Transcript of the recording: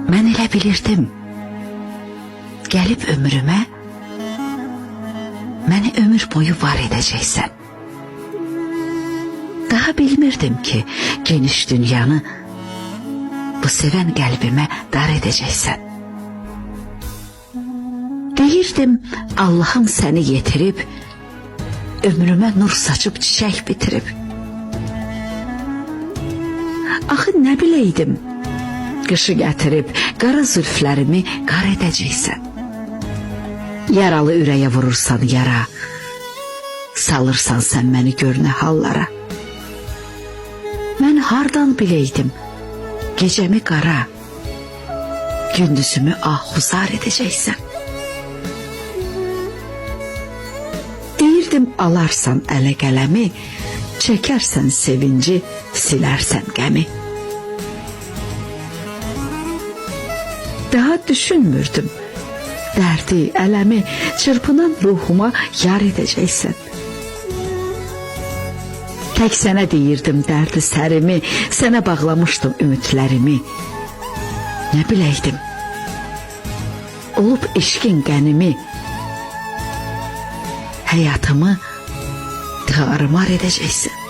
Mən elə bilirdim, gəlib ömrümə, məni ömür boyu var edəcəksən. Daha bilmirdim ki, geniş dünyanı bu sevən qəlbimə dar edəcəksən. Deyirdim, Allahım səni yetirib, ömrümə nur saçıb çiçək bitirib. Axı nə biləydim, qışı gətirib, qara zülflərimi qar edəcəksən. Yaralı ürəyə vurursan yara, salırsan sən məni görünə hallara. Mən hardan biləydim, gecəmi qara, gündüzümü ahuzar edəcəksən. Deyirdim, alarsan ələ qələmi, çəkərsən sevinci, silərsən qəmi. Daha düşünmürdüm, dərdi, ələmi çırpınan ruhuma yar edəcəksən. Tək sənə deyirdim dərdi sərimi, sənə bağlamışdım ümidlərimi. Nə biləydim, olub eşqin qənimi, həyatımı tarımar edəcəksən.